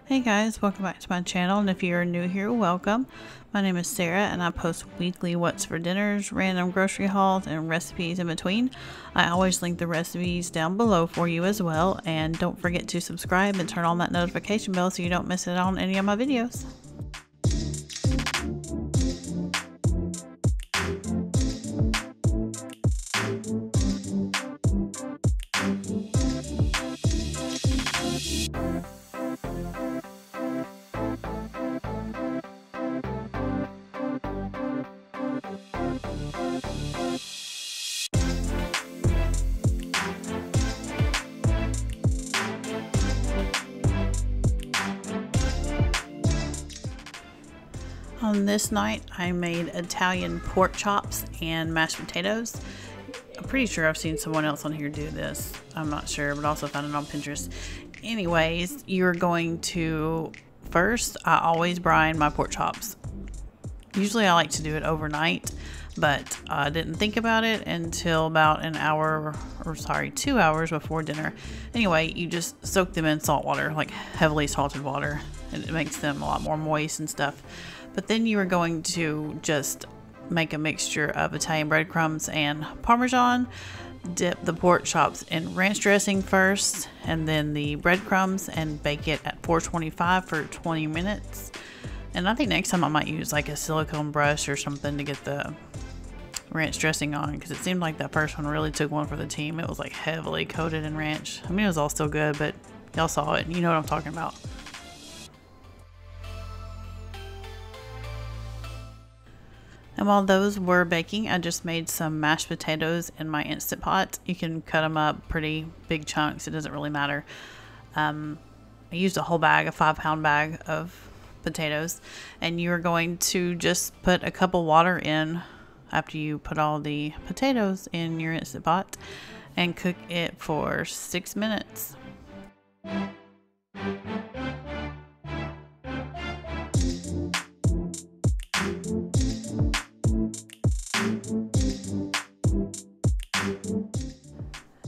Hey guys, welcome back to my channel, and if you're new here, welcome. My name is Sarah and I post weekly what's for dinners, random grocery hauls, and recipes in between. I always link the recipes down below for you as well, and don't forget to subscribe and turn on that notification bell so you don't miss out on any of my videos. On this night, I made Italian pork chops and mashed potatoes. I'm pretty sure I've seen someone else on here do this. I'm not sure, but also found it on Pinterest. Anyways, you're going to, first, I always brine my pork chops. Usually I like to do it overnight, but I didn't think about it until about 2 hours before dinner. Anyway, you just soak them in salt water, like heavily salted water, and it makes them a lot more moist and stuff. But then you are going to just make a mixture of Italian breadcrumbs and Parmesan. Dip the pork chops in ranch dressing first, and then the breadcrumbs, and bake it at 425 for 20 minutes. And I think next time I might use like a silicone brush or something to get the ranch dressing on, because it seemed like that first one really took one for the team. It was like heavily coated in ranch. I mean, it was all still good, but y'all saw it and you know what I'm talking about. And while those were baking, I just made some mashed potatoes in my Instant Pot. You can cut them up pretty big chunks. It doesn't really matter. I used a whole bag, a 5-pound bag of potatoes. And you're going to just put a cup of water in after you put all the potatoes in your Instant Pot and cook it for 6 minutes.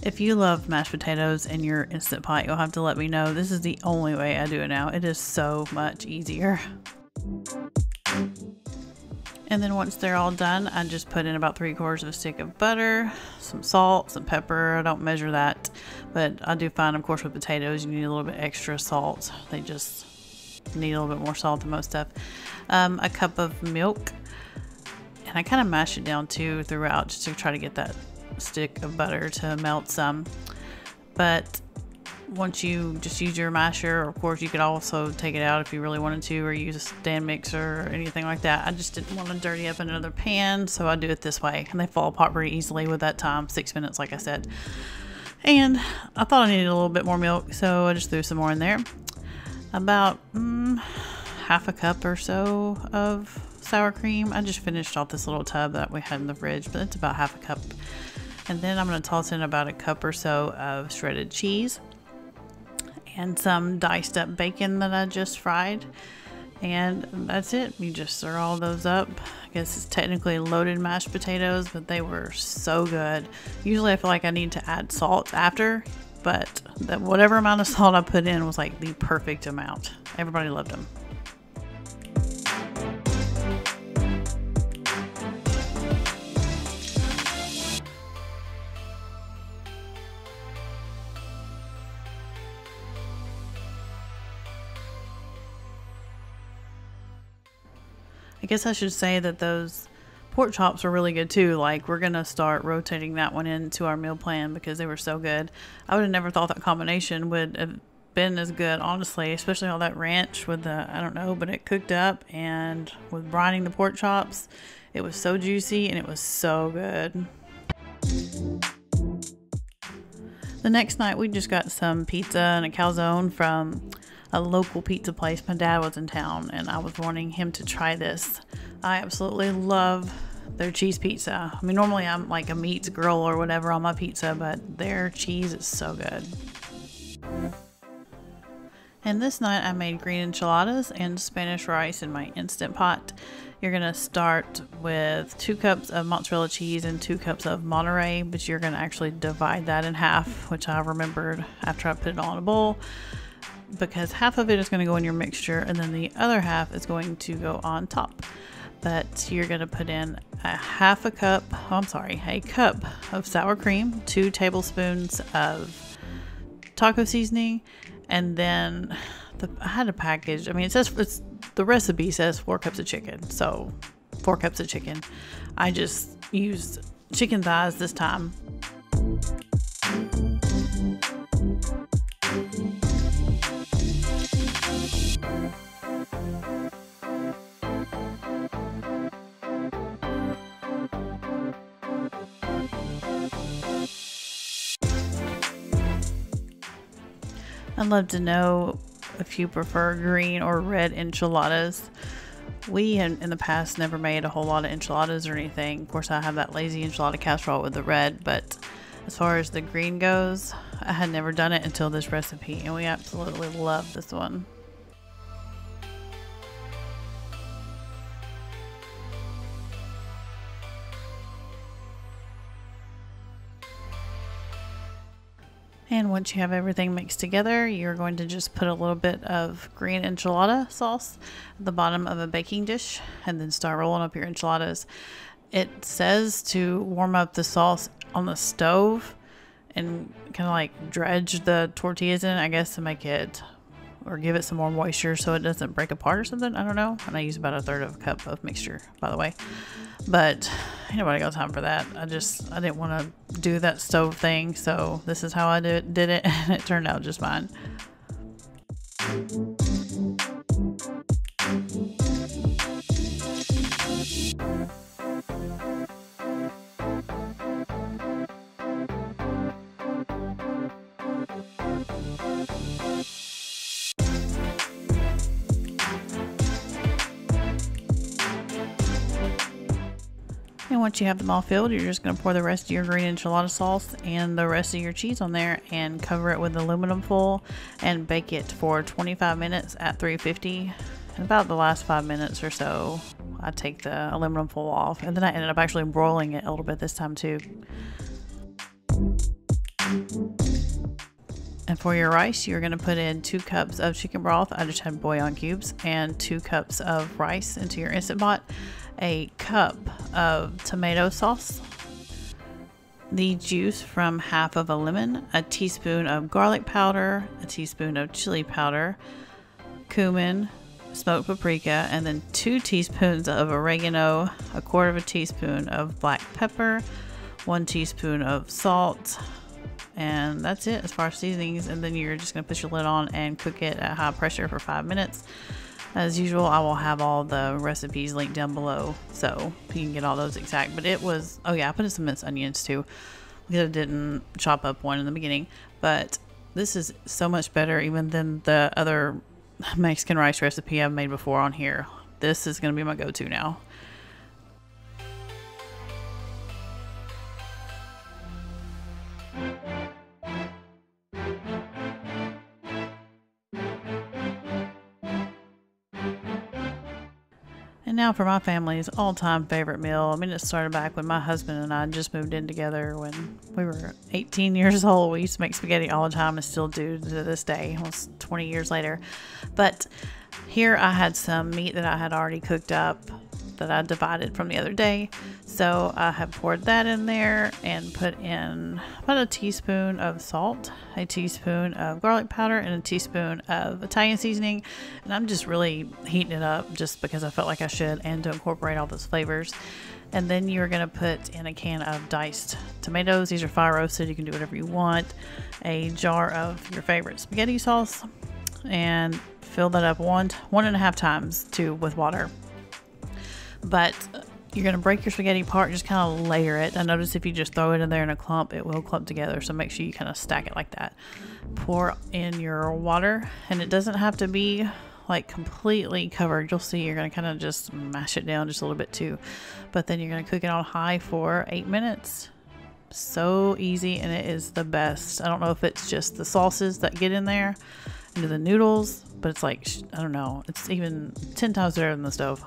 If you love mashed potatoes in your Instant Pot, you'll have to let me know. This is the only way I do it now. It is so much easier. And then once they're all done, I just put in about 3/4 of a stick of butter, some salt, some pepper. I don't measure that, but I do find, of course, with potatoes, you need a little bit extra salt. They just need a little bit more salt than most stuff. A cup of milk, and I kind of mash it down too throughout just to try to get that stick of butter to melt some. But once you just use your masher, or of course you could also take it out if you really wanted to, or use a stand mixer or anything like that. I just didn't want to dirty up another pan, so I do it this way, and they fall apart pretty easily with that time, 6 minutes like I said. And I thought I needed a little bit more milk, so I just threw some more in there. About half a cup or so of sour cream. I just finished off this little tub that we had in the fridge, but it's about half a cup. And then I'm going to toss in about a cup or so of shredded cheese and some diced up bacon that I just fried. And that's it. You just stir all those up. I guess it's technically loaded mashed potatoes, but they were so good. Usually I feel like I need to add salt after, but whatever amount of salt I put in was like the perfect amount. Everybody loved them. I guess I should say that those pork chops were really good too. Like, we're going to start rotating that one into our meal plan because they were so good. I would have never thought that combination would have been as good, honestly, especially all that ranch with the, I don't know, but it cooked up, and with brining the pork chops, it was so juicy and it was so good. The next night we just got some pizza and a calzone from a local pizza place. My dad was in town and I was wanting him to try this. I absolutely love their cheese pizza. I mean, normally I'm like a meats girl or whatever on my pizza, but their cheese is so good. And this night I made green enchiladas and Spanish rice in my Instant Pot. You're going to start with 2 cups of mozzarella cheese and 2 cups of Monterey, but you're going to actually divide that in half, which I remembered after I put it all in a bowl. because half of it is going to go in your mixture and then the other half is going to go on top. But you're going to put in a cup of sour cream, 2 tablespoons of taco seasoning, and then I had a package. I mean, the recipe says 4 cups of chicken, so 4 cups of chicken. I just used chicken thighs this time. I'd love to know if you prefer green or red enchiladas. We in the past never made a whole lot of enchiladas or anything. Of course, I have that lazy enchilada casserole with the red, but as far as the green goes, I had never done it until this recipe, and we absolutely love this one. And once you have everything mixed together, you're going to just put a little bit of green enchilada sauce at the bottom of a baking dish and then start rolling up your enchiladas. It says to warm up the sauce on the stove and kind of like dredge the tortillas in, I guess, to make it or give it some more moisture so it doesn't break apart or something. I don't know. And I use about 1/3 of a cup of mixture, by the way. But ain't nobody got time for that. I didn't want to do that stove thing, so this is how I did it, and it turned out just fine. And once you have them all filled, you're just going to pour the rest of your green enchilada sauce and the rest of your cheese on there and cover it with aluminum foil and bake it for 25 minutes at 350. And about the last 5 minutes or so, I take the aluminum foil off, and then I ended up actually broiling it a little bit this time too. And for your rice, you're going to put in 2 cups of chicken broth. I just had bouillon cubes, and 2 cups of rice into your Instant Pot, a cup of tomato sauce, the juice from half of a lemon, a teaspoon of garlic powder, a teaspoon of chili powder, cumin, smoked paprika, and then 2 teaspoons of oregano, 1/4 teaspoon of black pepper, 1 teaspoon of salt, and that's it as far as seasonings. And then you're just going to put your lid on and cook it at high pressure for 5 minutes. As usual, I will have all the recipes linked down below so you can get all those exact. But it was, oh yeah, I put in some minced onions too because I didn't chop up one in the beginning. But this is so much better even than the other Mexican rice recipe I've made before on here. This is going to be my go-to now. And now for my family's all-time favorite meal. I mean, it started back when my husband and I just moved in together when we were 18 years old. We used to make spaghetti all the time and still do to this day, almost 20 years later. But here I had some meat that I had already cooked up that I divided from the other day. So I have poured that in there and put in about a teaspoon of salt, a teaspoon of garlic powder, and a teaspoon of Italian seasoning. And I'm just really heating it up just because I felt like I should and to incorporate all those flavors. And then you're going to put in a can of diced tomatoes. These are fire roasted. You can do whatever you want. A jar of your favorite spaghetti sauce and fill that up 1.5 times too with water. But you're going to break your spaghetti apart, just kind of layer it. I notice if you just throw it in there in a clump, it will clump together. So make sure you kind of stack it like that. Pour in your water, and it doesn't have to be like completely covered. You'll see you're going to kind of just mash it down just a little bit too. But then you're going to cook it on high for 8 minutes. So easy, and it is the best. I don't know if it's just the sauces that get in there into the noodles, but it's like, I don't know, it's even 10 times better than the stove.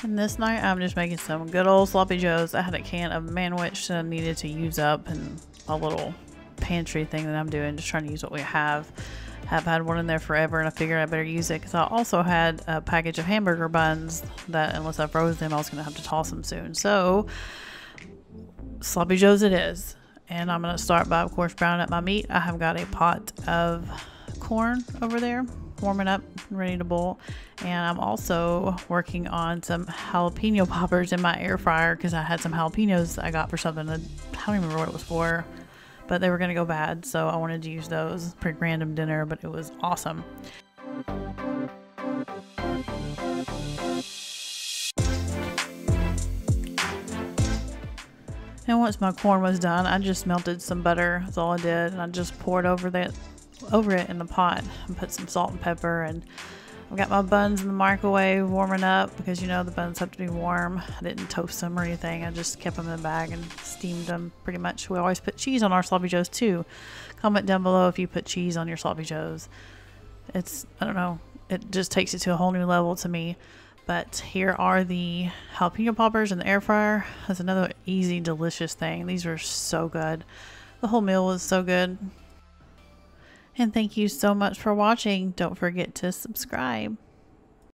And this night I'm just making some good old sloppy joes. I had a can of manwich that I needed to use up and a little pantry thing that I'm doing, just trying to use what we have. Have had one in there forever and I figured I better use it because I also had a package of hamburger buns that unless I froze them I was going to have to toss them soon. So sloppy joes it is. And I'm going to start by, of course, browning up my meat. I have got a pot of corn over there warming up and ready to boil, and I'm also working on some jalapeno poppers in my air fryer because I had some jalapenos I got for something that I don't even remember what it was for, but they were going to go bad, so I wanted to use those. Pretty random dinner, but it was awesome. And once my corn was done, I just melted some butter. That's all I did, and I just poured over it in the pot and put some salt and pepper. And I've got my buns in the microwave warming up because you know the buns have to be warm. I didn't toast them or anything. I just kept them in the bag and steamed them pretty much. We always put cheese on our sloppy joes too. Comment down below if you put cheese on your sloppy joes. It's, I don't know, it just takes it to a whole new level to me. But here are the jalapeno poppers in the air fryer. That's another easy, delicious thing. These are so good. The whole meal was so good. And thank you so much for watching. Don't forget to subscribe.